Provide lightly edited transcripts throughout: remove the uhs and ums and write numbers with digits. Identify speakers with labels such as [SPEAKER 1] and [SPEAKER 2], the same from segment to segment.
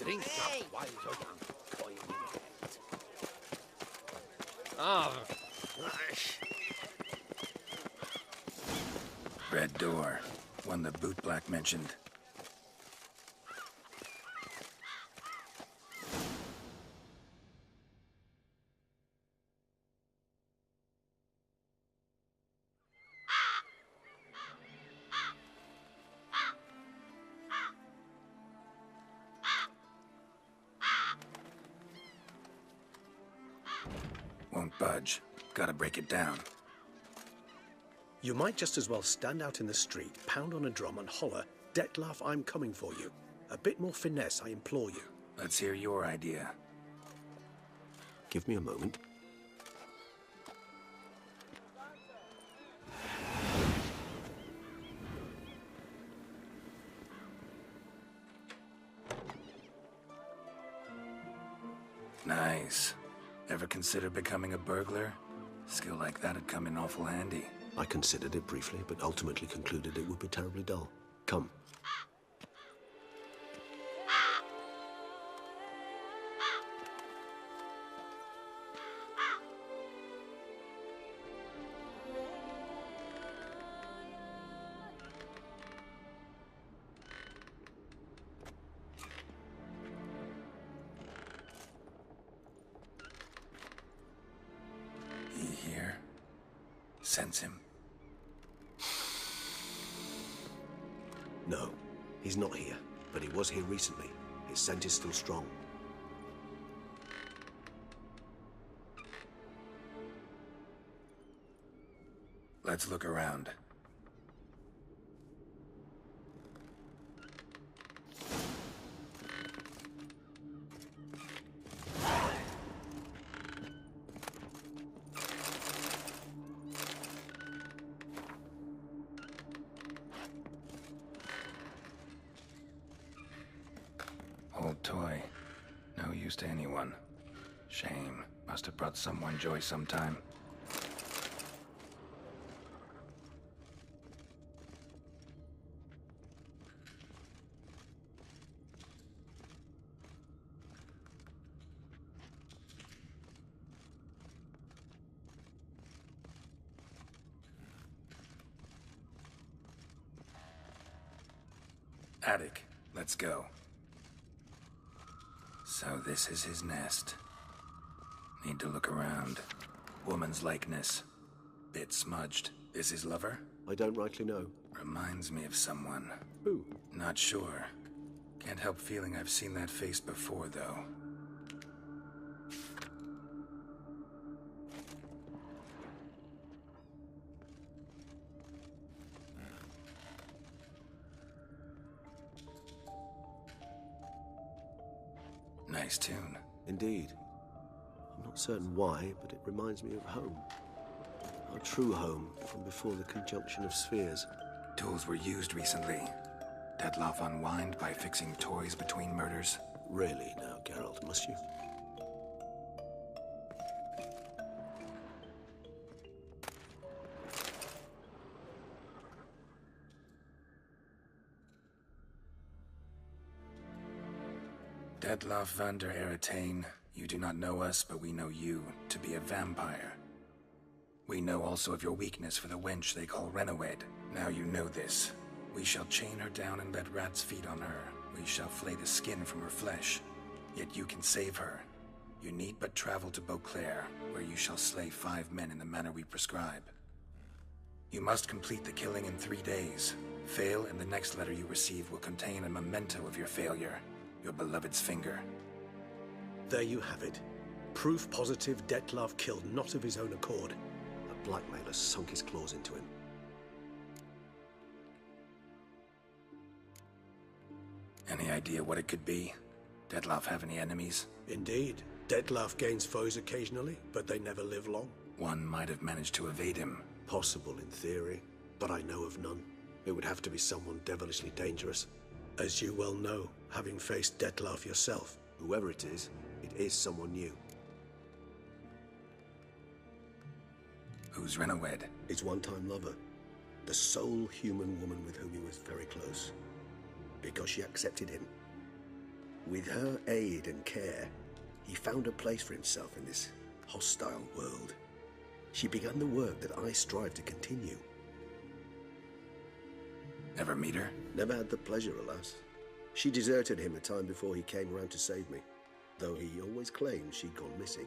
[SPEAKER 1] Drink up while you're young, coin in hand.
[SPEAKER 2] Oh.
[SPEAKER 3] Red door. One the bootblack mentioned. Won't budge. Gotta break it down.
[SPEAKER 4] You might just as well stand out in the street, pound on a drum and holler, "Detlef, I'm coming for you." A bit more finesse, I implore you.
[SPEAKER 3] Let's hear your idea.
[SPEAKER 4] Give me a moment.
[SPEAKER 3] Nice. Ever consider becoming a burglar? Skill like that'd come in awful handy.
[SPEAKER 4] I considered it briefly, but ultimately concluded it would be terribly dull. Come.
[SPEAKER 3] He here? Sense him.
[SPEAKER 4] No, he's not here, but he was here recently. His scent is still strong.
[SPEAKER 3] Let's look around. Old toy. No use to anyone. Shame. Must have brought someone joy sometime. Attic. Let's go. So this is his nest. Need to look around. Woman's likeness. Bit smudged. Is his lover?
[SPEAKER 4] I don't rightly know.
[SPEAKER 3] Reminds me of someone.
[SPEAKER 4] Who?
[SPEAKER 3] Not sure. Can't help feeling I've seen that face before, though. Nice tune.
[SPEAKER 4] Indeed. I'm not certain why, but it reminds me of home. Our true home from before the conjunction of spheres.
[SPEAKER 3] Tools were used recently. Detlef unwind by fixing toys between murders.
[SPEAKER 4] Really now, Geralt, must you?
[SPEAKER 3] Detlef van der Eretain, you do not know us, but we know you to be a vampire. We know also of your weakness for the wench they call Renawed. Now you know this. We shall chain her down and let rats feed on her. We shall flay the skin from her flesh. Yet you can save her. You need but travel to Beauclair, where you shall slay 5 men in the manner we prescribe. You must complete the killing in 3 days. Fail, and the next letter you receive will contain a memento of your failure. Your beloved's finger.
[SPEAKER 4] There you have it. Proof positive Detlef killed not of his own accord. A blackmailer sunk his claws into him.
[SPEAKER 3] Any idea what it could be? Detlef have any enemies?
[SPEAKER 4] Indeed. Detlef gains foes occasionally, but they never live long.
[SPEAKER 3] One might have managed to evade him.
[SPEAKER 4] Possible in theory, but I know of none. It would have to be someone devilishly dangerous. As you well know, having faced Detlef yourself. Whoever it is someone new.
[SPEAKER 3] Who's Renawed?
[SPEAKER 4] His one-time lover. The sole human woman with whom he was very close. Because she accepted him. With her aid and care, he found a place for himself in this hostile world. She began the work that I strive to continue.
[SPEAKER 3] Ever meet her?
[SPEAKER 4] Never had the pleasure, alas. She deserted him a time before he came around to save me, though he always claimed she'd gone missing.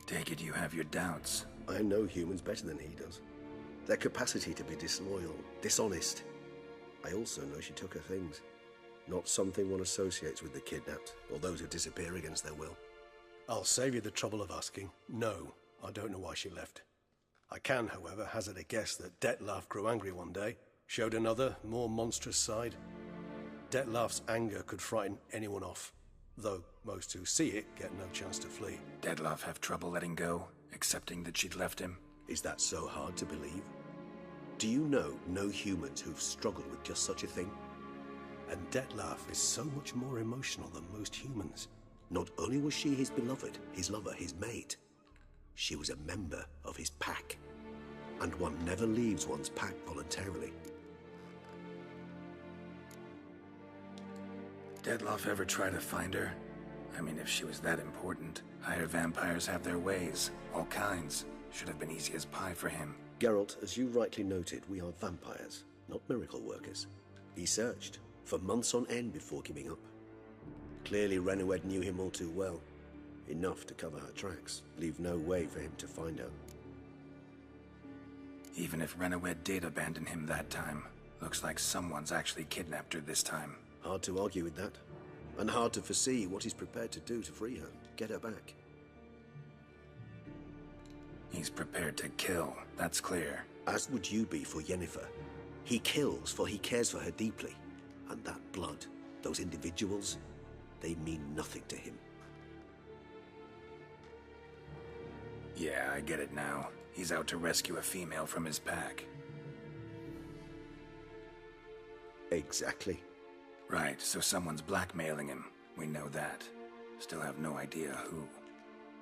[SPEAKER 3] Take it you have your doubts.
[SPEAKER 4] I know humans better than he does. Their capacity to be disloyal, dishonest. I also know she took her things. Not something one associates with the kidnapped, or those who disappear against their will. I'll save you the trouble of asking. No, I don't know why she left. I can, however, hazard a guess that Dettlaff grew angry one day, showed another, more monstrous side. Dettlaff's anger could frighten anyone off, though most who see it get no chance to flee.
[SPEAKER 3] Dettlaff have trouble letting go, accepting that she'd left him?
[SPEAKER 4] Is that so hard to believe? Do you know no humans who've struggled with just such a thing? And Dettlaff is so much more emotional than most humans. Not only was she his beloved, his lover, his mate, she was a member of his pack. And one never leaves one's pack voluntarily.
[SPEAKER 3] Dettlaff ever try to find her? I mean, if she was that important. Higher vampires have their ways, all kinds. Should have been easy as pie for him.
[SPEAKER 4] Geralt, as you rightly noted, we are vampires, not miracle workers. He searched for months on end before giving up. Clearly Renowed knew him all too well. Enough to cover her tracks, leave no way for him to find her.
[SPEAKER 3] Even if Renowed did abandon him that time, looks like someone's actually kidnapped her this time.
[SPEAKER 4] Hard to argue with that. And hard to foresee what he's prepared to do to free her, get her back.
[SPEAKER 3] He's prepared to kill, that's clear.
[SPEAKER 4] As would you be for Yennefer. He kills for he cares for her deeply. And that blood, those individuals, they mean nothing to him.
[SPEAKER 3] Yeah, I get it now. He's out to rescue a female from his pack.
[SPEAKER 4] Exactly.
[SPEAKER 3] Right, so someone's blackmailing him. We know that. Still have no idea who.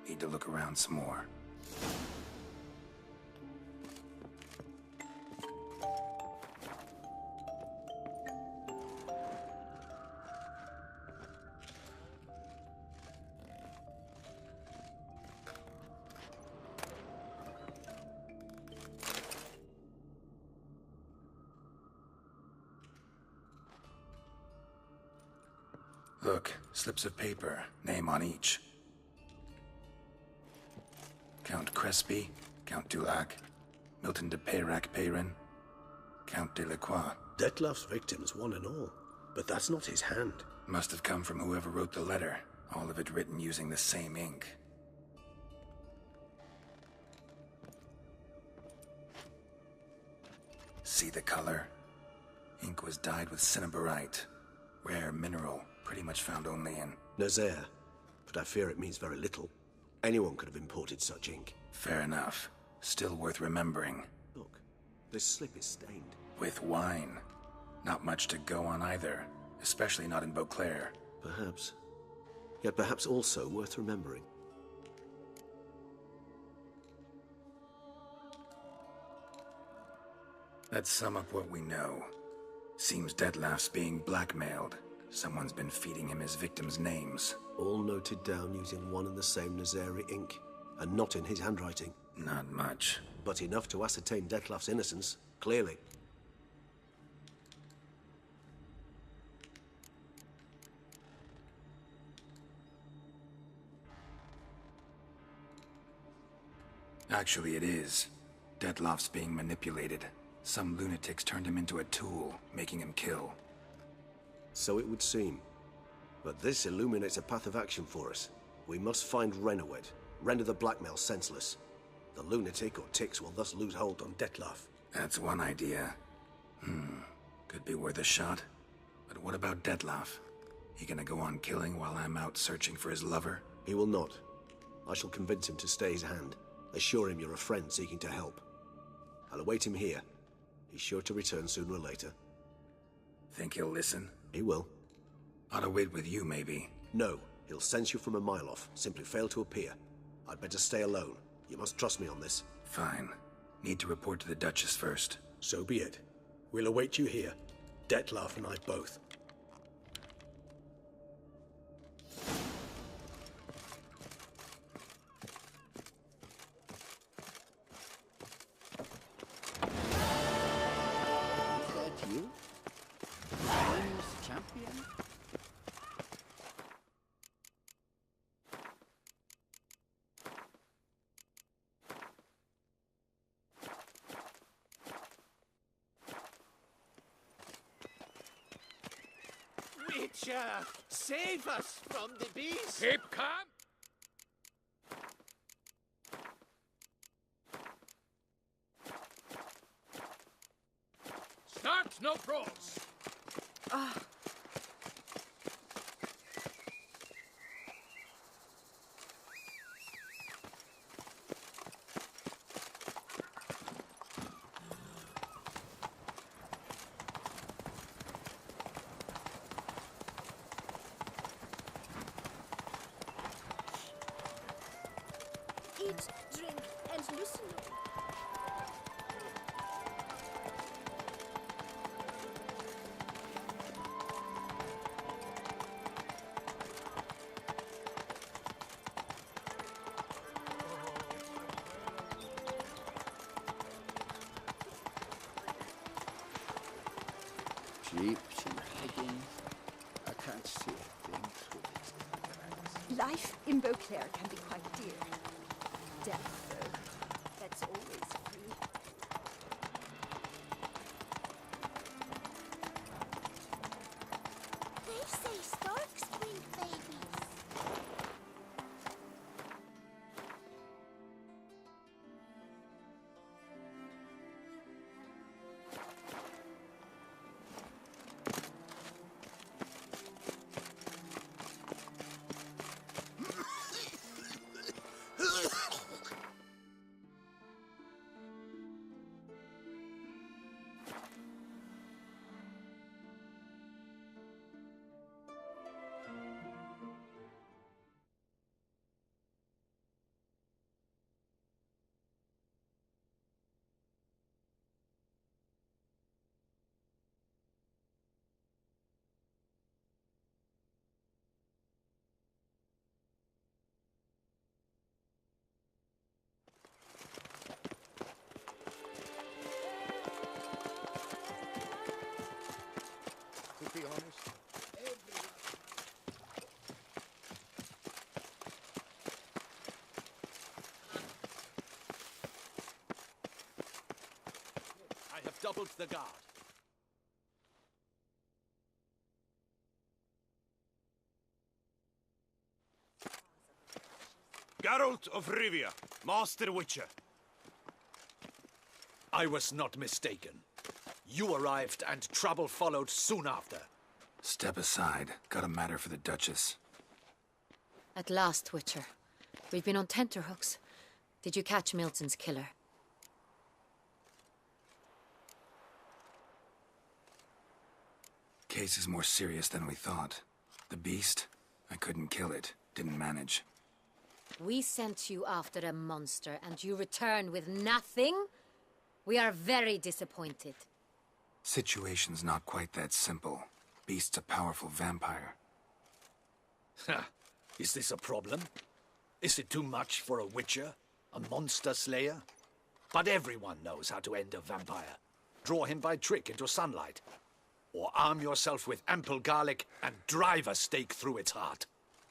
[SPEAKER 3] Need to look around some more. Look, slips of paper, name on each. Count Crespi, Count Dulac, Milton de Peyrac-Peyrin, Count de la Croix.
[SPEAKER 4] Dettlaff's victims, one and all. But that's not his hand.
[SPEAKER 3] Must have come from whoever wrote the letter, all of it written using the same ink. See the color? Ink was dyed with cinnabarite, rare mineral, pretty much found only in
[SPEAKER 4] Nazaire, but I fear it means very little. Anyone could have imported such ink.
[SPEAKER 3] Fair enough. Still worth remembering.
[SPEAKER 4] Look, this slip is stained.
[SPEAKER 3] With wine. Not much to go on either, especially not in Beauclair.
[SPEAKER 4] Perhaps. Yet perhaps also worth remembering.
[SPEAKER 3] Let's sum up what we know. Seems Dettlaff's being blackmailed. Someone's been feeding him his victims' names.
[SPEAKER 4] All noted down using one and the same Nazaire ink, and not in his handwriting.
[SPEAKER 3] Not much.
[SPEAKER 4] But enough to ascertain Dettlaff's innocence, clearly.
[SPEAKER 3] Actually, it is. Dettlaff's being manipulated. Some lunatics turned him into a tool, making him kill.
[SPEAKER 4] So it would seem. But this illuminates a path of action for us. We must find Renowed, render the blackmail senseless. The lunatic or ticks will thus lose hold on Dettlaff.
[SPEAKER 3] That's one idea. Could be worth a shot. But what about Dettlaff? He gonna go on killing while I'm out searching for his lover?
[SPEAKER 4] He will not. I shall convince him to stay his hand. Assure him you're a friend seeking to help. I'll await him here. He's sure to return sooner or later.
[SPEAKER 3] Think he'll listen?
[SPEAKER 4] He will.
[SPEAKER 3] Ought to wait with you, maybe.
[SPEAKER 4] No, he'll sense you from a mile off. Simply fail to appear. I'd better stay alone. You must trust me on this.
[SPEAKER 3] Fine. Need to report to the Duchess first.
[SPEAKER 2] So be it. We'll await you here. Dettlaff and I both.
[SPEAKER 1] Is that you? Famous champion? Witcher, save us from the beast!
[SPEAKER 5] Keep calm! Start no pros!
[SPEAKER 6] Eat, drink, and listen.
[SPEAKER 1] Sheep, hiding. I can't see a thing through these glass.
[SPEAKER 6] Life in Beauclair can be quite dear. Death, though, that's always free. They say storks bring babies.
[SPEAKER 1] To be honest,
[SPEAKER 5] I have doubled the guard.
[SPEAKER 7] Geralt of Rivia, Master Witcher.
[SPEAKER 5] I was not mistaken. You arrived and trouble followed soon after.
[SPEAKER 3] Step aside. Got a matter for the Duchess.
[SPEAKER 8] At last, Witcher. We've been on tenterhooks. Did you catch Milton's killer?
[SPEAKER 3] Case is more serious than we thought. The beast? I couldn't kill it. Didn't manage.
[SPEAKER 8] We sent you after a monster, and you return with nothing? We are very disappointed.
[SPEAKER 3] Situation's not quite that simple. Beast's a powerful vampire.
[SPEAKER 5] Ha! Is this a problem? Is it too much for a witcher? A monster slayer? But everyone knows how to end a vampire. Draw him by trick into sunlight. Or arm yourself with ample garlic and drive a stake through its heart.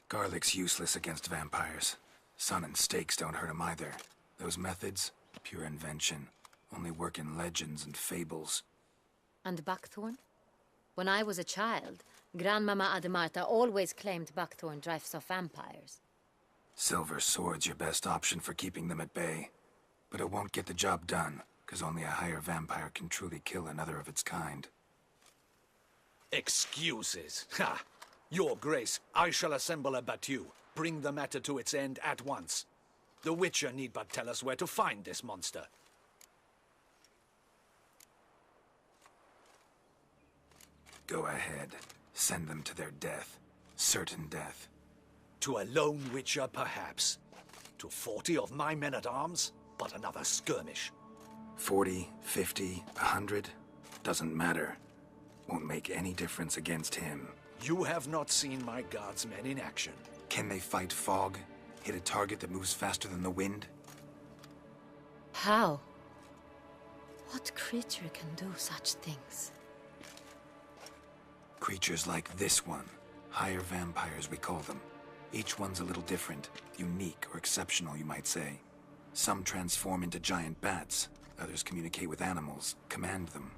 [SPEAKER 3] Garlic's useless against vampires. Sun and stakes don't hurt him either. Those methods, pure invention. Only work in legends and fables.
[SPEAKER 8] And buckthorn? When I was a child, Grandmama Ademarta always claimed buckthorn drives off vampires.
[SPEAKER 3] Silver sword's your best option for keeping them at bay. But it won't get the job done, because only a higher vampire can truly kill another of its kind.
[SPEAKER 5] Excuses. Ha! Your Grace, I shall assemble a battue. Bring the matter to its end at once. The Witcher need but tell us where to find this monster.
[SPEAKER 3] Go ahead. Send them to their death. Certain death.
[SPEAKER 5] To a lone Witcher, perhaps. to 40 of my men-at-arms, but another skirmish.
[SPEAKER 3] 40, 50, 100, doesn't matter. Won't make any difference against him.
[SPEAKER 5] You have not seen my guardsmen in action.
[SPEAKER 3] Can they fight fog? Hit a target that moves faster than the wind?
[SPEAKER 8] How? What creature can do such things?
[SPEAKER 3] Creatures like this one. Higher vampires, we call them. Each one's a little different. Unique or exceptional, you might say. Some transform into giant bats. Others communicate with animals, command them.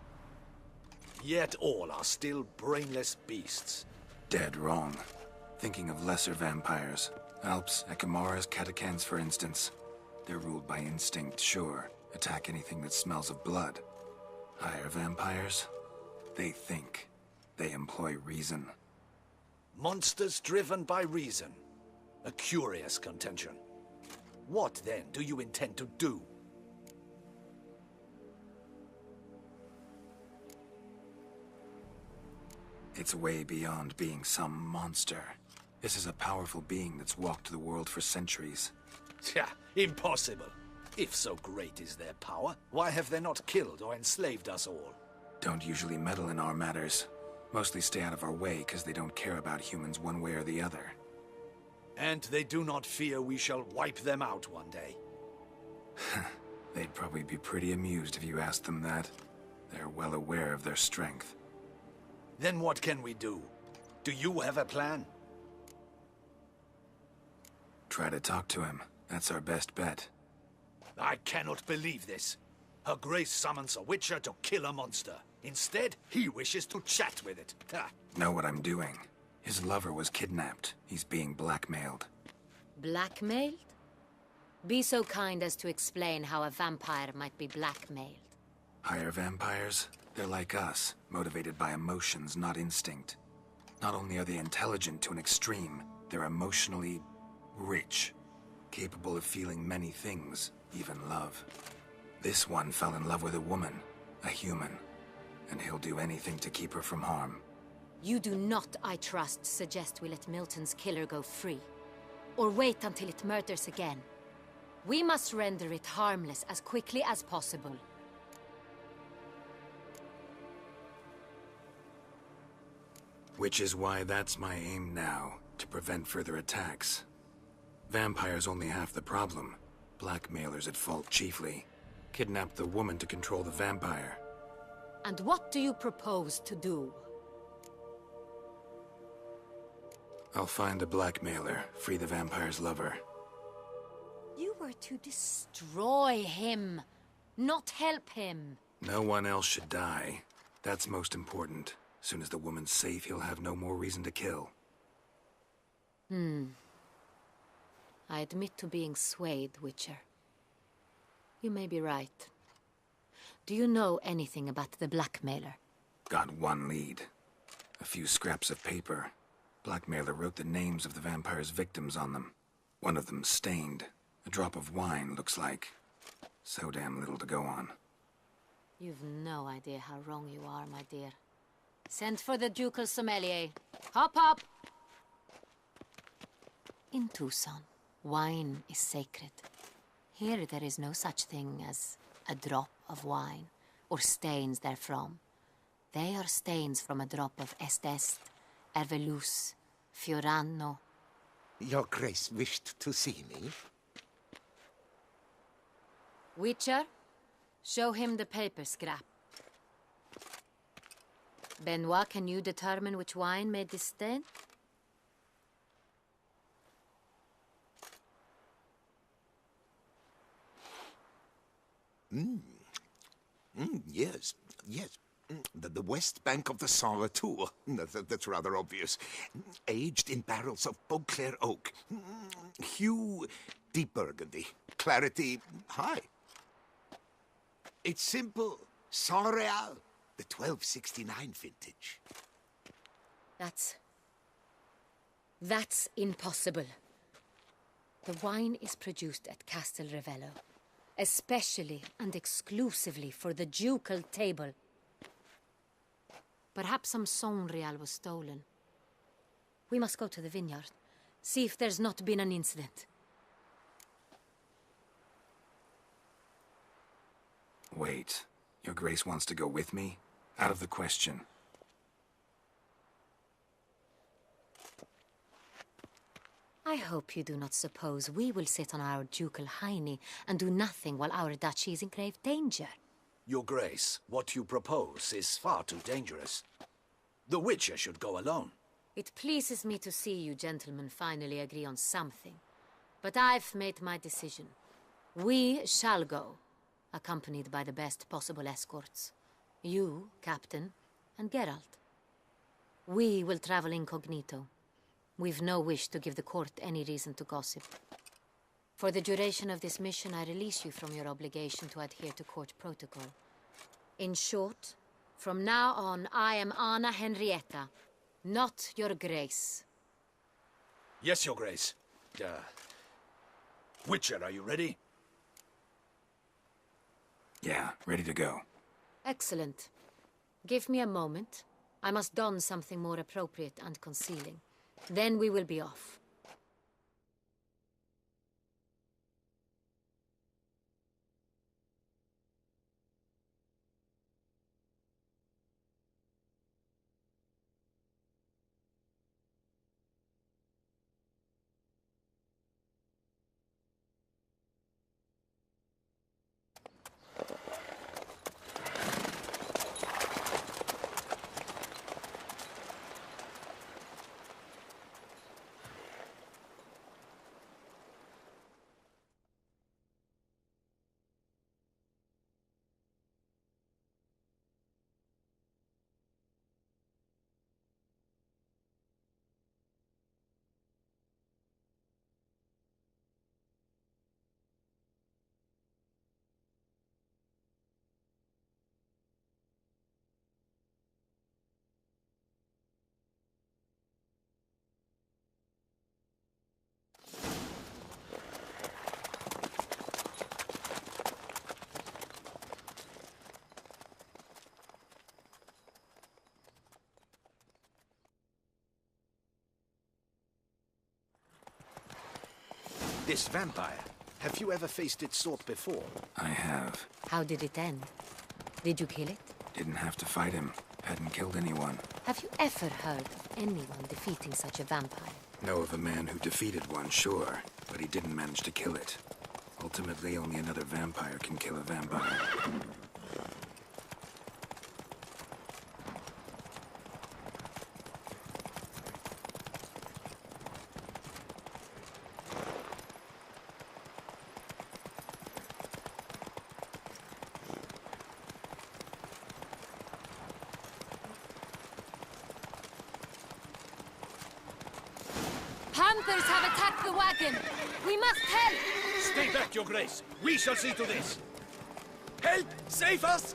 [SPEAKER 5] Yet all are still brainless beasts.
[SPEAKER 3] Dead wrong. Thinking of lesser vampires. Alps, Ekamaras, Catacans, for instance. They're ruled by instinct, sure. Attack anything that smells of blood. Higher vampires? They think. They employ reason.
[SPEAKER 5] Monsters driven by reason. A curious contention. What, then, do you intend to do?
[SPEAKER 3] It's way beyond being some monster. This is a powerful being that's walked the world for centuries.
[SPEAKER 5] Yeah, impossible. If so great is their power, why have they not killed or enslaved us all?
[SPEAKER 3] Don't usually meddle in our matters. Mostly stay out of our way because they don't care about humans one way or the other.
[SPEAKER 5] And they do not fear we shall wipe them out one day.
[SPEAKER 3] They'd probably be pretty amused if you asked them that. They're well aware of their strength.
[SPEAKER 5] Then what can we do? Do you have a plan?
[SPEAKER 3] Try to talk to him. That's our best bet.
[SPEAKER 5] I cannot believe this. Her Grace summons a witcher to kill a monster. Instead, he wishes to chat with it. Ha.
[SPEAKER 3] Know what I'm doing. His lover was kidnapped. He's being blackmailed.
[SPEAKER 8] Blackmailed? Be so kind as to explain how a vampire might be blackmailed.
[SPEAKER 3] Higher vampires? They're like us, motivated by emotions, not instinct. Not only are they intelligent to an extreme, they're emotionally rich. Capable of feeling many things, even love. This one fell in love with a woman, a human. And he'll do anything to keep her from harm.
[SPEAKER 8] You do not, I trust, suggest we let Milton's killer go free. Or wait until it murders again. We must render it harmless as quickly as possible.
[SPEAKER 3] Which is why that's my aim now, to prevent further attacks. Vampires only half the problem. Blackmailers at fault chiefly. Kidnapped the woman to control the vampire.
[SPEAKER 8] And what do you propose to do?
[SPEAKER 3] I'll find the blackmailer, free the vampire's lover.
[SPEAKER 8] You were to destroy him, not help him.
[SPEAKER 3] No one else should die. That's most important. Soon as the woman's safe, he'll have no more reason to kill.
[SPEAKER 8] I admit to being swayed, Witcher. You may be right. Do you know anything about the blackmailer?
[SPEAKER 3] Got one lead. A few scraps of paper. Blackmailer wrote the names of the vampire's victims on them. One of them stained. A drop of wine, looks like. So damn little to go on.
[SPEAKER 8] You've no idea how wrong you are, my dear. Send for the ducal sommelier. Hop, hop! In Tucson, wine is sacred. Here there is no such thing as a drop of wine, or stains therefrom. They are stains from a drop of Est, Ervelus, Fiorano.
[SPEAKER 9] Your Grace wished to see me?
[SPEAKER 8] Witcher, show him the paper scrap. Benoit, can you determine which wine made this stain?
[SPEAKER 9] Yes, yes. The west bank of the Saar too. That's rather obvious. Aged in barrels of Beauclair oak. Hue, deep burgundy. Clarity, high. It's simple. Saint-Réal, the 1269 vintage.
[SPEAKER 8] That's impossible. The wine is produced at Castel Ravello, especially and exclusively for the ducal table. Perhaps some Saint-Réal was stolen. We must go to the vineyard, see if there's not been an incident.
[SPEAKER 3] Wait, your grace wants to go with me? Out of the question.
[SPEAKER 8] I hope you do not suppose we will sit on our ducal hiney and do nothing while our duchy is in grave danger.
[SPEAKER 5] Your Grace, what you propose is far too dangerous. The Witcher should go alone.
[SPEAKER 8] It pleases me to see you gentlemen finally agree on something. But I've made my decision. We shall go, accompanied by the best possible escorts. You, Captain, and Geralt. We will travel incognito. We've no wish to give the court any reason to gossip. For the duration of this mission, I release you from your obligation to adhere to court protocol. In short, from now on, I am Anna Henrietta, not your grace.
[SPEAKER 5] Yes, Your Grace. Witcher, are you ready?
[SPEAKER 3] Yeah, ready to go.
[SPEAKER 8] Excellent. Give me a moment. I must don something more appropriate and concealing. Then we will be off.
[SPEAKER 5] This vampire, have you ever faced its sort before?
[SPEAKER 3] I have.
[SPEAKER 8] How did it end? Did you kill it?
[SPEAKER 3] Didn't have to fight him. Hadn't killed anyone.
[SPEAKER 8] Have you ever heard of anyone defeating such a vampire?
[SPEAKER 3] Know of a man who defeated one, sure, but he didn't manage to kill it. Ultimately, only another vampire can kill a vampire.
[SPEAKER 8] Hunters have attacked the wagon! We must help!
[SPEAKER 5] Stay back, Your Grace. We shall see to this. Help! Save us!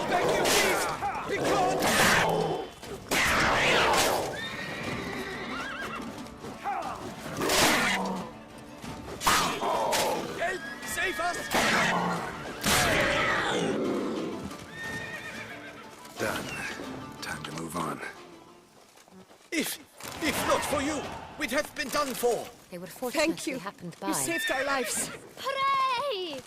[SPEAKER 5] Thank you, please! Be gone! Help! Save us!
[SPEAKER 3] Done. Time to move on.
[SPEAKER 1] If not for you, we'd have been done for.
[SPEAKER 8] They were fortunate
[SPEAKER 6] Thank you.
[SPEAKER 8] they happened by.
[SPEAKER 6] You saved our lives.
[SPEAKER 8] Hooray!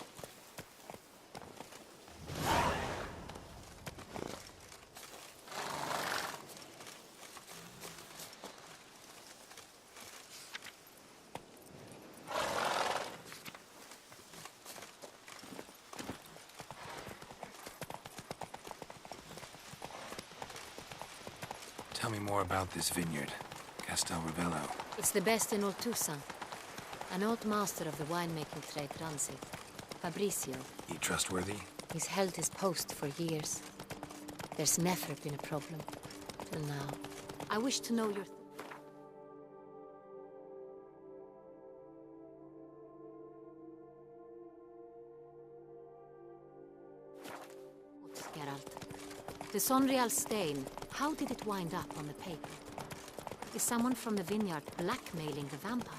[SPEAKER 3] Tell me more about this vineyard. Castel Ravello.
[SPEAKER 8] It's the best in all Tucson. An old master of the winemaking trade runs it. Fabrizio.
[SPEAKER 3] He trustworthy?
[SPEAKER 8] He's held his post for years. There's never been a problem. Till now. I wish to know your... Geralt. The Sonreal stain, how did it wind up on the paper? Is someone from the vineyard blackmailing the vampire?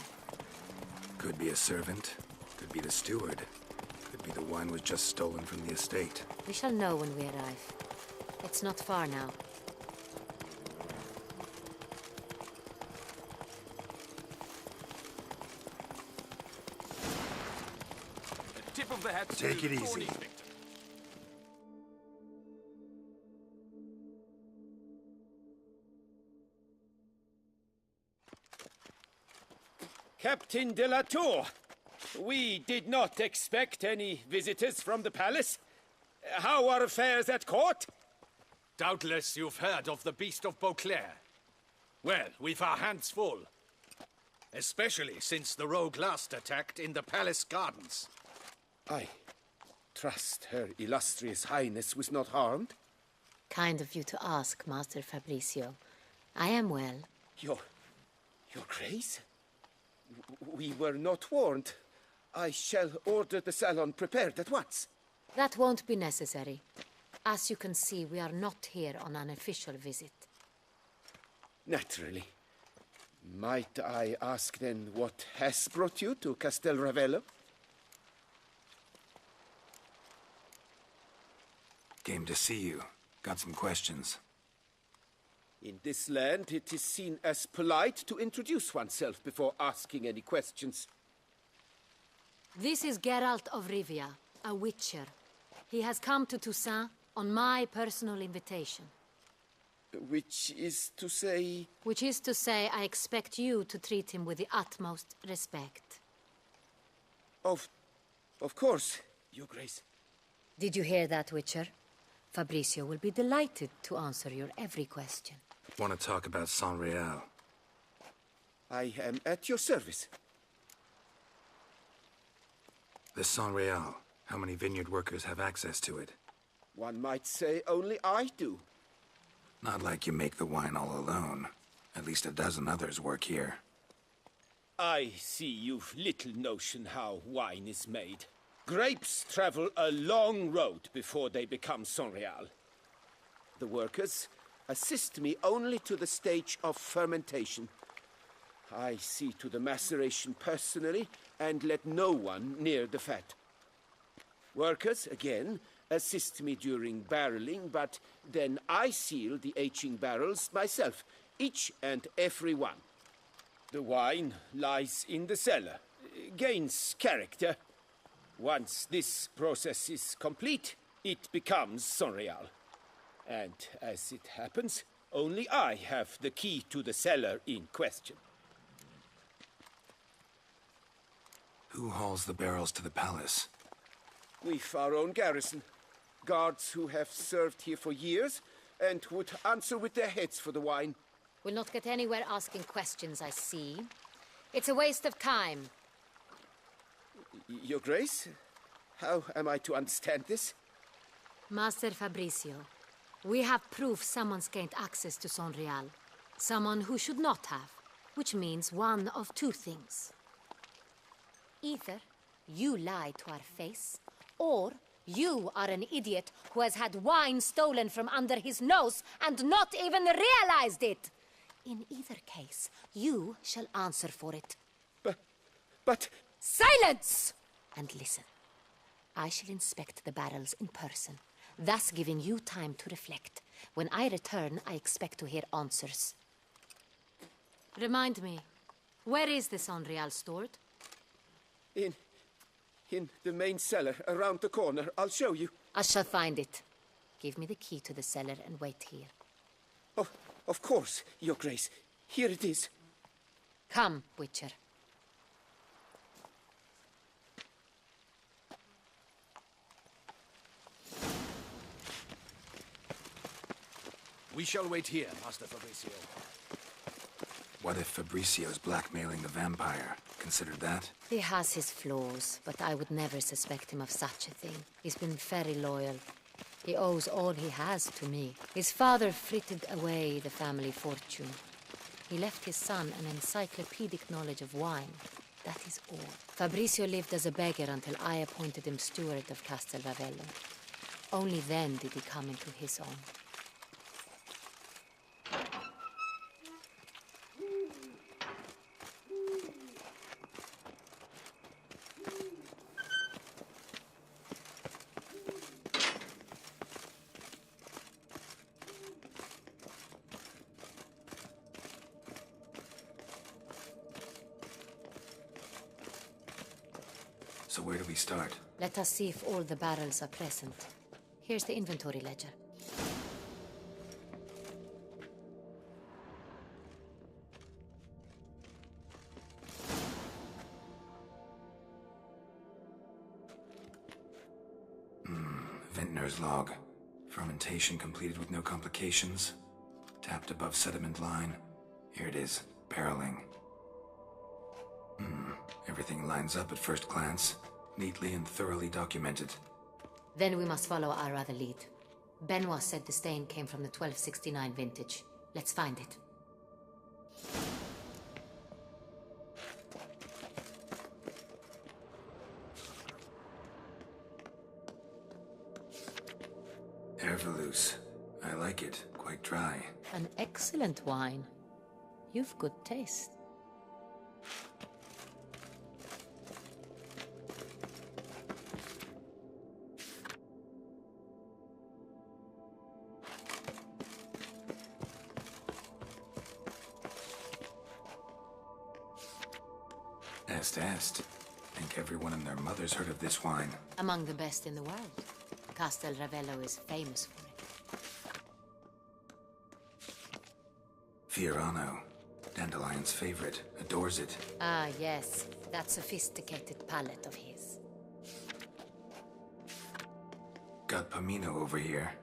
[SPEAKER 3] Could be a servant. Could be the steward. Could be the wine was just stolen from the estate.
[SPEAKER 8] We shall know when we arrive. It's not far now.
[SPEAKER 7] Tip of the hat.
[SPEAKER 3] Take it easy.
[SPEAKER 10] Captain de la Tour, we did not expect any visitors from the palace. How are affairs at court?
[SPEAKER 5] Doubtless you've heard of the Beast of Beauclair. Well, we've our hands full. Especially since the rogue last attacked in the palace gardens.
[SPEAKER 10] I trust Her Illustrious Highness was not harmed.
[SPEAKER 8] Kind of you to ask, Master Fabricio. I am well.
[SPEAKER 10] Your Grace? We were not warned. I shall order the salon prepared at once.
[SPEAKER 8] That won't be necessary. As you can see, we are not here on an official visit.
[SPEAKER 10] Naturally. Might I ask then what has brought you to Castel Ravello?
[SPEAKER 3] Came to see you. Got some questions.
[SPEAKER 10] In this land, it is seen as polite to introduce oneself before asking any questions.
[SPEAKER 8] This is Geralt of Rivia, a witcher. He has come to Toussaint on my personal invitation.
[SPEAKER 10] Which is to say...
[SPEAKER 8] Which is to say, I expect you to treat him with the utmost respect.
[SPEAKER 10] Of course, Your Grace.
[SPEAKER 8] Did you hear that, Witcher? Fabricio will be delighted to answer your every question.
[SPEAKER 3] Want to talk about San Real?
[SPEAKER 10] I am at your service.
[SPEAKER 3] The San Real. How many vineyard workers have access to it?
[SPEAKER 10] One might say only I do.
[SPEAKER 3] Not like you make the wine all alone. At least a dozen others work here.
[SPEAKER 10] I see you've little notion how wine is made. Grapes travel a long road before they become San Real. The workers assist me only to the stage of fermentation. I see to the maceration personally and let no one near the fat. Workers, again, assist me during barreling, but then I seal the aging barrels myself, each and every one. The wine lies in the cellar, gains character. Once this process is complete, it becomes San Real. And as it happens, only I have the key to the cellar in question.
[SPEAKER 3] Who hauls the barrels to the palace?
[SPEAKER 10] We've our own garrison. Guards who have served here for years and would answer with their heads for the wine.
[SPEAKER 8] We'll not get anywhere asking questions, I see. It's a waste of time.
[SPEAKER 10] Your Grace? How am I to understand this?
[SPEAKER 8] Master Fabricio, we have proof someone's gained access to San Real. Someone who should not have, which means one of two things. Either you lie to our face, or you are an idiot who has had wine stolen from under his nose and not even realized it. In either case, you shall answer for it.
[SPEAKER 10] But...
[SPEAKER 8] Silence! And listen. I shall inspect the barrels in person, thus giving you time to reflect. When I return, I expect to hear answers. Remind me, where is the San Real stored?
[SPEAKER 10] In the main cellar, around the corner. I'll show you.
[SPEAKER 8] I shall find it. Give me the key to the cellar and wait here.
[SPEAKER 10] Oh, of course, Your Grace. Here it is.
[SPEAKER 8] Come, Witcher.
[SPEAKER 5] We shall wait here, Master Fabricio.
[SPEAKER 3] What if Fabricio's blackmailing the vampire? Considered that?
[SPEAKER 8] He has his flaws, but I would never suspect him of such a thing. He's been very loyal. He owes all he has to me. His father frittered away the family fortune. He left his son an encyclopedic knowledge of wine. That is all. Fabricio lived as a beggar until I appointed him steward of Castel Ravello. Only then did he come into his own.
[SPEAKER 3] So where do we start?
[SPEAKER 8] Let us see if all the barrels are present. Here's the inventory ledger.
[SPEAKER 3] Vintner's log. Fermentation completed with no complications. Tapped above sediment line. Here it is. Barreling. Everything lines up at first glance. Neatly and thoroughly documented.
[SPEAKER 8] Then we must follow our other lead. Benoit said the stain came from the 1269 vintage. Let's find it.
[SPEAKER 3] Herveloos. I like it. Quite dry.
[SPEAKER 8] An excellent wine. You've good taste.
[SPEAKER 3] Est. Think everyone and their mother's heard of this wine.
[SPEAKER 8] Among the best in the world. Castel Ravello is famous for it.
[SPEAKER 3] Fiorano. Dandelion's favorite. Adores it.
[SPEAKER 8] Ah, yes. That sophisticated palate of his.
[SPEAKER 3] Got Pomino over here.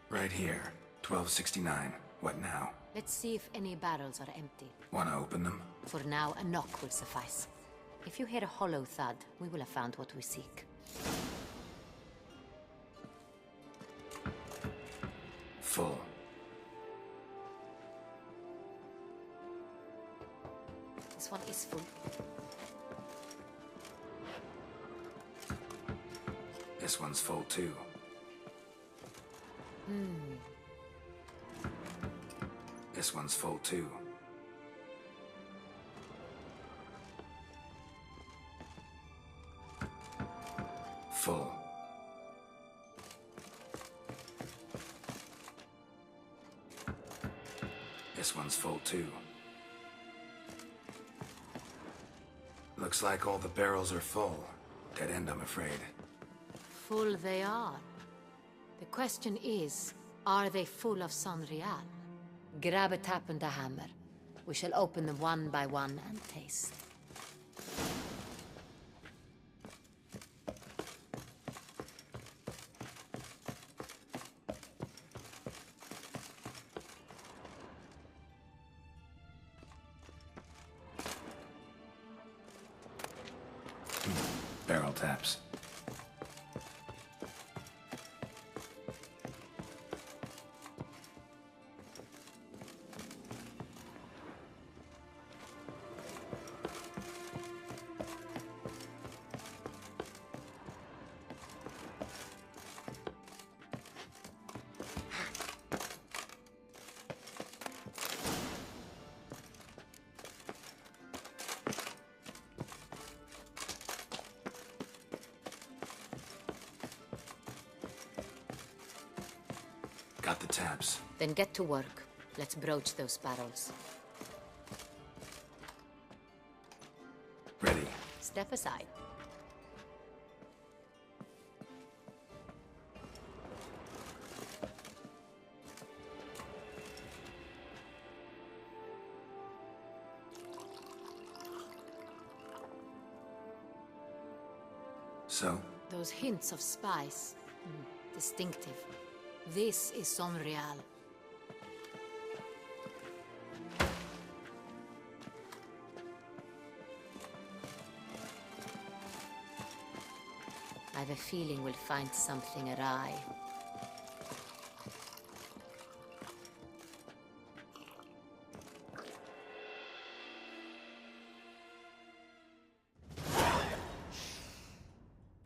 [SPEAKER 3] Right here. 1269. What now?
[SPEAKER 8] Let's see if any barrels are empty.
[SPEAKER 3] Wanna open them?
[SPEAKER 8] For now, a knock will suffice. If you hear a hollow thud, we will have found what we seek.
[SPEAKER 3] Full.
[SPEAKER 8] This one is full.
[SPEAKER 3] This one's full too. This one's full too. Full. This one's full too. Looks like all the barrels are full. Dead end, I'm afraid.
[SPEAKER 8] Full they are. The question is, are they full of Sanrial? Grab a tap and a hammer. We shall open them one by one and taste.
[SPEAKER 3] Barrel taps. Got the taps.
[SPEAKER 8] Then get to work. Let's broach those barrels.
[SPEAKER 3] Ready.
[SPEAKER 8] Step aside.
[SPEAKER 3] So?
[SPEAKER 8] Those hints of spice. Distinctive. This is Sonreal. I have a feeling we'll find something awry.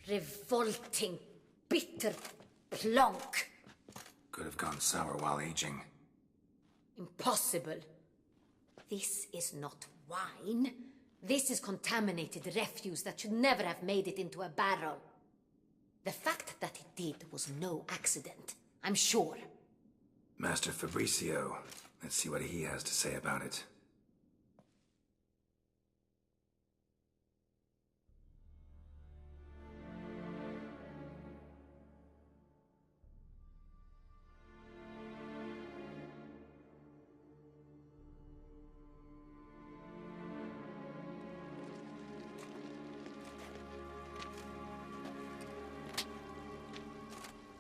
[SPEAKER 8] Revolting, bitter plonk.
[SPEAKER 3] Could have gone sour while aging.
[SPEAKER 8] Impossible. This is not wine. This is contaminated refuse that should never have made it into a barrel. The fact that it did was no accident, I'm sure.
[SPEAKER 3] Master Fabricio. Let's see what he has to say about it.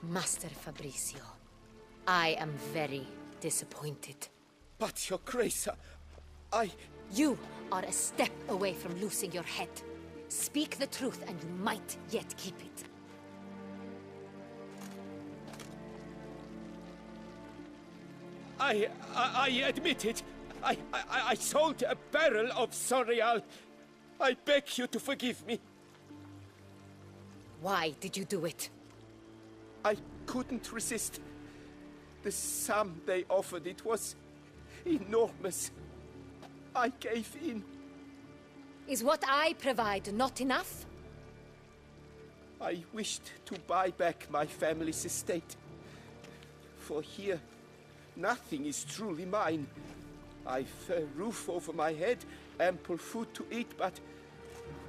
[SPEAKER 8] Master Fabricio, I am very disappointed.
[SPEAKER 10] But, Your Grace,
[SPEAKER 8] You are a step away from losing your head. Speak the truth and you might yet keep it.
[SPEAKER 10] I admit it. I sold a barrel of Sonreal. I beg you to forgive me.
[SPEAKER 8] Why did you do it?
[SPEAKER 10] I couldn't resist. The sum they offered, it was enormous. I gave in.
[SPEAKER 8] Is what I provide not enough?
[SPEAKER 10] I wished to buy back my family's estate. For here, nothing is truly mine. I've a roof over my head, ample food to eat, but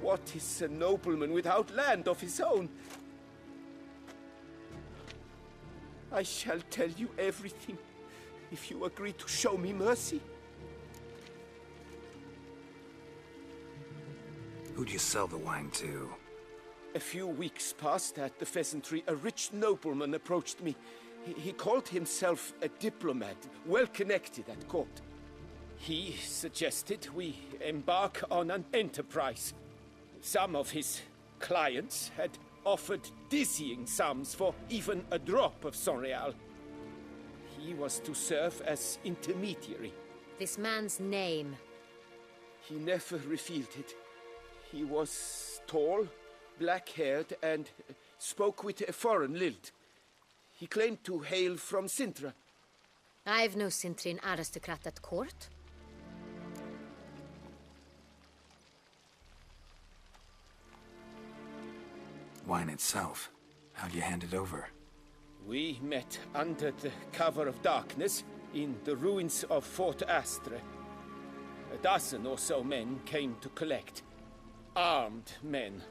[SPEAKER 10] what is a nobleman without land of his own? I shall tell you everything, if you agree to show me mercy.
[SPEAKER 3] Who'd you sell the wine to?
[SPEAKER 10] A few weeks past at the pheasantry, a rich nobleman approached me. He called himself a diplomat, well connected at court. He suggested we embark on an enterprise. Some of his clients had offered dizzying sums for even a drop of Sonreal. He was to serve as intermediary.
[SPEAKER 8] This man's name?
[SPEAKER 10] He never revealed it. He was tall, black-haired, and spoke with a foreign lilt. He claimed to hail from Sintra.
[SPEAKER 8] I've no Sintrin aristocrat at court.
[SPEAKER 3] Wine itself. How'd you hand it over?
[SPEAKER 10] We met under the cover of darkness in the ruins of Fort Astre. A dozen or so men came to collect. Armed men.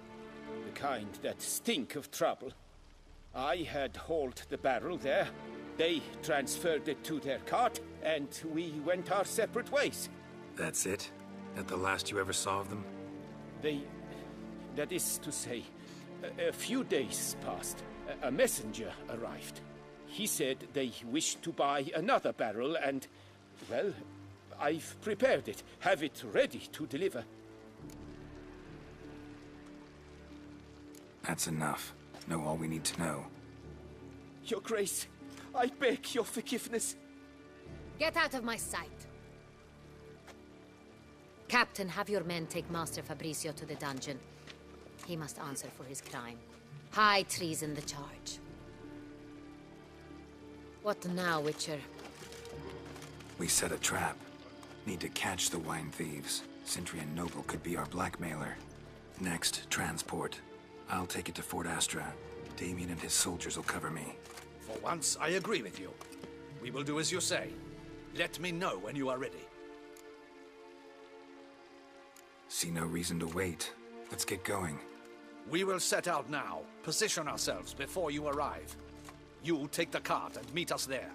[SPEAKER 10] The kind that stink of trouble. I had hauled the barrel there. They transferred it to their cart, and we went our separate ways.
[SPEAKER 3] That's it? That the last you ever saw of them?
[SPEAKER 10] That is to say, a few days passed. A messenger arrived. He said they wished to buy another barrel and, well, I've prepared it. Have it ready to deliver.
[SPEAKER 3] That's enough. Know all we need to know.
[SPEAKER 10] Your Grace, I beg your forgiveness.
[SPEAKER 8] Get out of my sight. Captain, have your men take Master Fabricio to the dungeon. He must answer for his crime. High treason the charge. What now, Witcher?
[SPEAKER 3] We set a trap. Need to catch the wine thieves. Cintrian Noble could be our blackmailer. Next, transport. I'll take it to Fort Astra. Damien and his soldiers will cover me.
[SPEAKER 5] For once, I agree with you. We will do as you say. Let me know when you are ready.
[SPEAKER 3] See no reason to wait. Let's get going.
[SPEAKER 5] We will set out now. Position ourselves before you arrive. You take the cart and meet us there.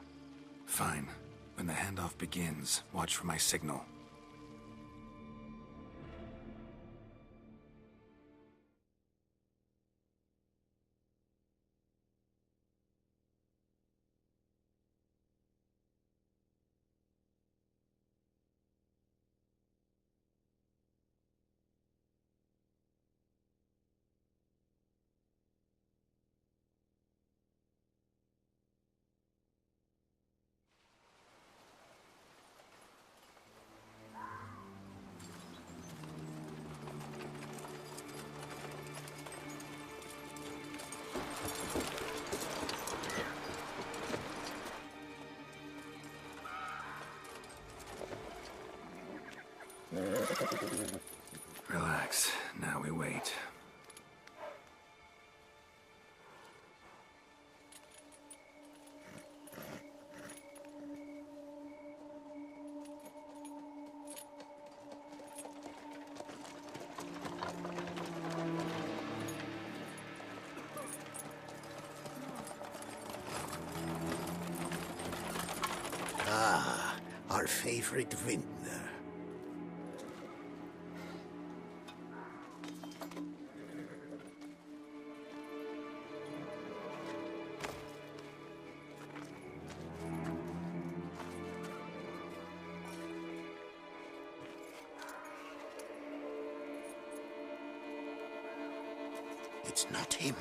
[SPEAKER 3] Fine. When the handoff begins, watch for my signal. Relax. Now we wait.
[SPEAKER 9] Our favorite vintner. It's not him.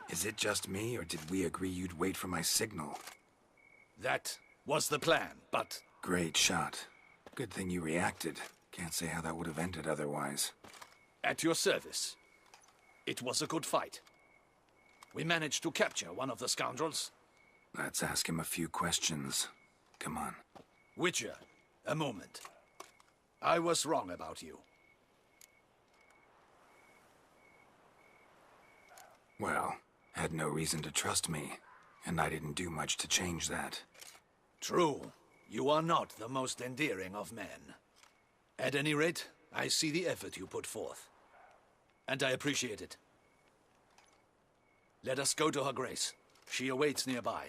[SPEAKER 3] Is it just me, or did we agree you'd wait for my signal?
[SPEAKER 5] That was the plan, but...
[SPEAKER 3] Great shot. Good thing you reacted. Can't say how that would have ended otherwise.
[SPEAKER 5] At your service. It was a good fight. We managed to capture one of the scoundrels.
[SPEAKER 3] Let's ask him a few questions. Come on.
[SPEAKER 5] Witcher, a moment. I was wrong about you.
[SPEAKER 3] Well, had no reason to trust me, and I didn't do much to change that.
[SPEAKER 5] True. You are not the most endearing of men. At any rate, I see the effort you put forth. And I appreciate it. Let us go to her grace. She awaits nearby.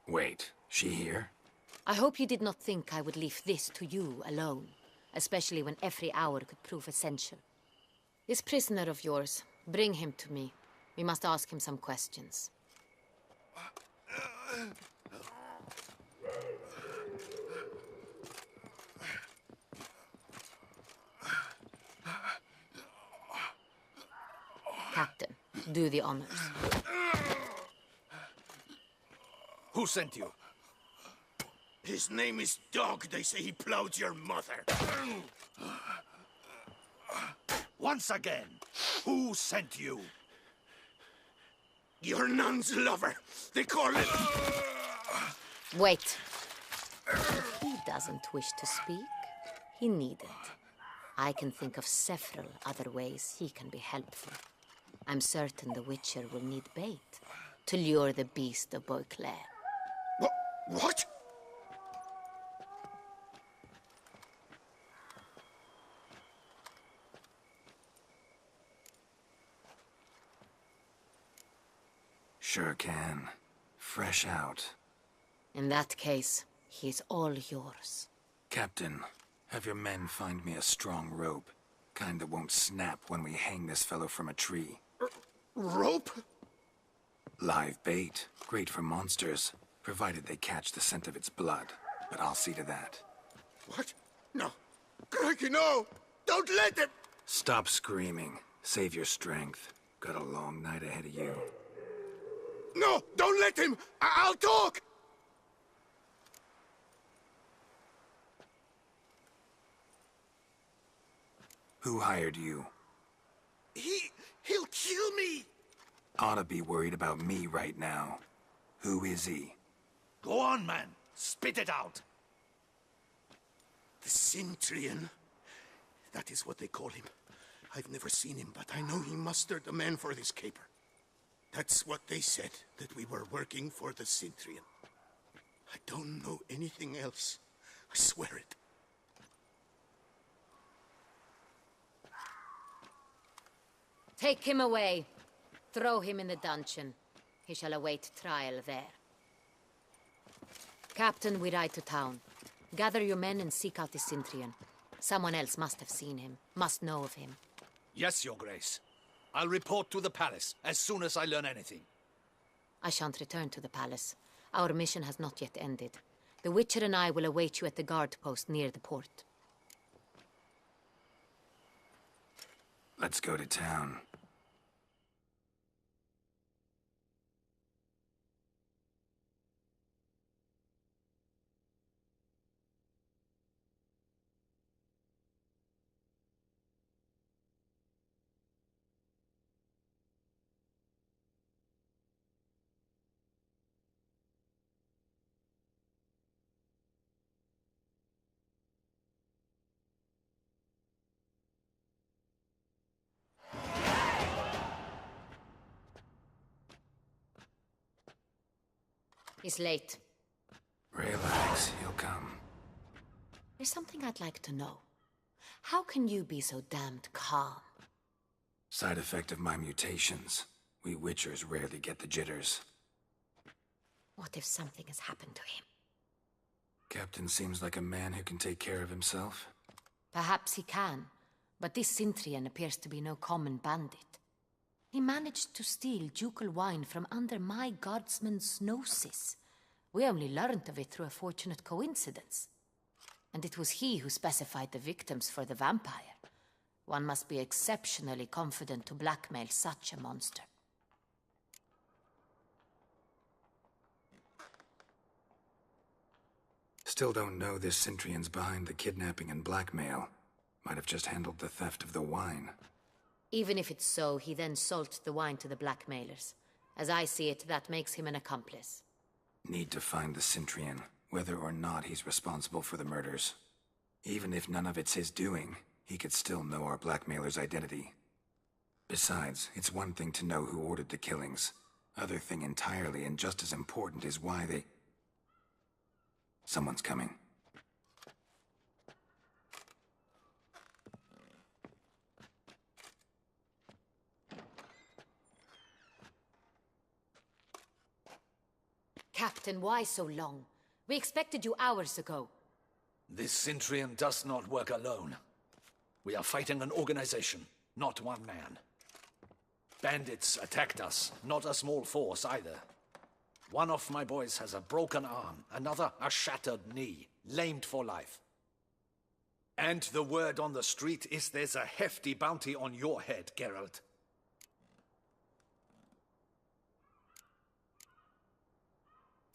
[SPEAKER 3] Wait, she here?
[SPEAKER 8] I hope you did not think I would leave this to you alone, especially when every hour could prove essential. This prisoner of yours, bring him to me. We must ask him some questions. Captain, do the honors.
[SPEAKER 5] Who sent you?
[SPEAKER 9] His name is Dog. They say he plowed your mother.
[SPEAKER 5] Once again, who sent you?
[SPEAKER 9] Your nun's lover. They call it...
[SPEAKER 8] Wait. If he doesn't wish to speak, he needn't. I can think of several other ways he can be helpful. I'm certain the Witcher will need bait to lure the beast of Beauclair.
[SPEAKER 9] What?
[SPEAKER 3] Sure can. Fresh out.
[SPEAKER 8] In that case, he is all yours.
[SPEAKER 3] Captain, Have your men find me a strong rope. Kind that won't snap when we hang this fellow from a tree.
[SPEAKER 9] Rope?
[SPEAKER 3] Live bait. Great for monsters, provided they catch the scent of its blood. But I'll see to that.
[SPEAKER 9] What? No. Crikey, no! Don't let him!
[SPEAKER 3] Stop screaming. Save your strength. Got a long night ahead of you.
[SPEAKER 9] No! Don't let him! I'll talk!
[SPEAKER 3] Who hired you?
[SPEAKER 9] He'll kill me!
[SPEAKER 3] Ought to be worried about me right now. Who is he?
[SPEAKER 5] Go on, man. Spit it out.
[SPEAKER 9] The Centurion. That is what they call him. I've never seen him, but I know he mustered the men for this caper. That's what they said, that we were working for the Centurion. I don't know anything else. I swear it.
[SPEAKER 8] Take him away. Throw him in the dungeon. He shall await trial there. Captain, we ride to town. Gather your men and seek out the Centurion. Someone else must have seen him, must know of him.
[SPEAKER 5] Yes, Your Grace. I'll report to the palace as soon as I learn anything.
[SPEAKER 8] I shan't return to the palace. Our mission has not yet ended. The Witcher and I will await you at the guard post near the port.
[SPEAKER 3] Let's go to town.
[SPEAKER 8] He's late.
[SPEAKER 3] Relax, he'll come.
[SPEAKER 8] There's something I'd like to know. How can you be so damned calm?
[SPEAKER 3] Side effect of my mutations. We Witchers rarely get the jitters.
[SPEAKER 8] What if something has happened to him?
[SPEAKER 3] Captain seems like a man who can take care of himself.
[SPEAKER 8] Perhaps he can, but this Centurion appears to be no common bandit. He managed to steal ducal wine from under my guardsman's noses. We only learned of it through a fortunate coincidence. And it was he who specified the victims for the vampire. One must be exceptionally confident to blackmail such a monster.
[SPEAKER 3] Still don't know this Centurion's behind the kidnapping and blackmail. Might have just handled the theft of the wine.
[SPEAKER 8] Even if it's so, he then sold the wine to the blackmailers. As I see it, that makes him an accomplice.
[SPEAKER 3] Need to find the Centurion, whether or not he's responsible for the murders. Even if none of it's his doing, he could still know our blackmailer's identity. Besides, it's one thing to know who ordered the killings. Other thing entirely, and just as important, is why they... Someone's coming.
[SPEAKER 8] Captain, why so long? We expected you hours ago.
[SPEAKER 5] This Centurion does not work alone. We are fighting an organization, not one man. Bandits attacked us, not a small force either. One of my boys has a broken arm, another a shattered knee, lamed for life. And the word on the street is there's a hefty bounty on your head, Geralt.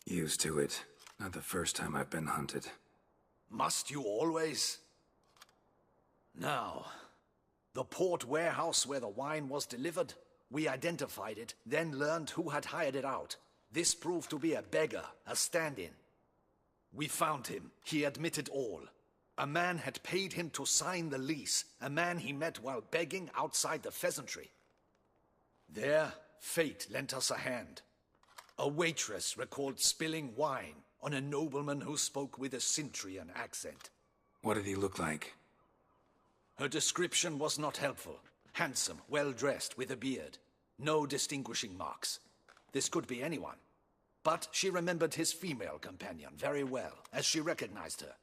[SPEAKER 3] Used to it. Not the first time I've been hunted.
[SPEAKER 5] Must you always? Now, the port warehouse where the wine was delivered, we identified it, then learned who had hired it out. This proved to be a beggar, a stand-in. We found him. He admitted all. A man had paid him to sign the lease, a man he met while begging outside the pheasantry. There, fate lent us a hand. A waitress recalled spilling wine on a nobleman who spoke with a Centurion accent.
[SPEAKER 3] What did he look like?
[SPEAKER 5] Her description was not helpful. Handsome, well-dressed, with a beard. No distinguishing marks. This could be anyone. But she remembered his female companion very well, as she recognized her.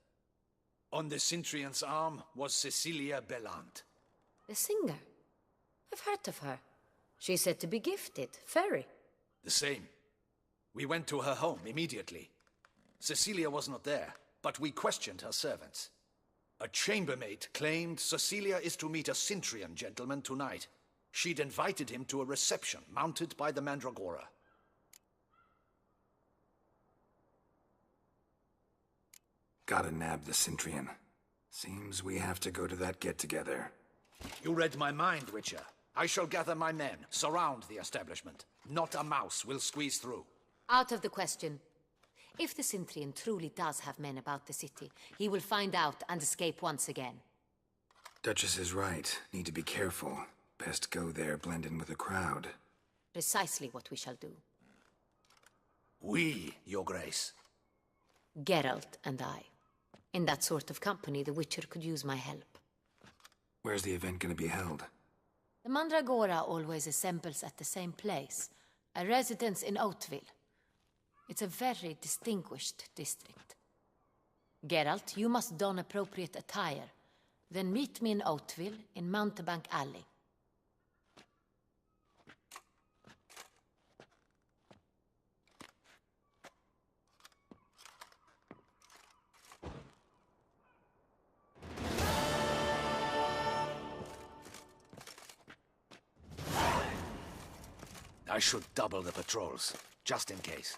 [SPEAKER 5] On the Cintrian's arm was Cecilia Bellant.
[SPEAKER 11] The singer? I've heard of her. She's said to be gifted. Fairy.
[SPEAKER 5] The same. We went to her home immediately. Cecilia was not there, but we questioned her servants. A chambermaid claimed Cecilia is to meet a Cintrian gentleman tonight. She'd invited him to a reception mounted by the Mandragora.
[SPEAKER 3] Gotta nab the Cintrian. Seems we have to go to that get-together.
[SPEAKER 5] You read my mind, Witcher. I shall gather my men, surround the establishment. Not a mouse will squeeze through.
[SPEAKER 11] Out of the question. If the Cintrian truly does have men about the city, he will find out and escape once again.
[SPEAKER 3] Duchess is right. Need to be careful. Best go there, blend in with the crowd.
[SPEAKER 11] Precisely what we shall do.
[SPEAKER 5] We, Your Grace.
[SPEAKER 11] Geralt and I. In that sort of company, the Witcher could use my help.
[SPEAKER 3] Where's the event gonna be held?
[SPEAKER 11] The Mandragora always assembles at the same place, a residence in Oatville. It's a very distinguished district. Geralt, you must don appropriate attire. Then meet me in Oatville in Mountebank Alley.
[SPEAKER 5] I should double the patrols, just in case.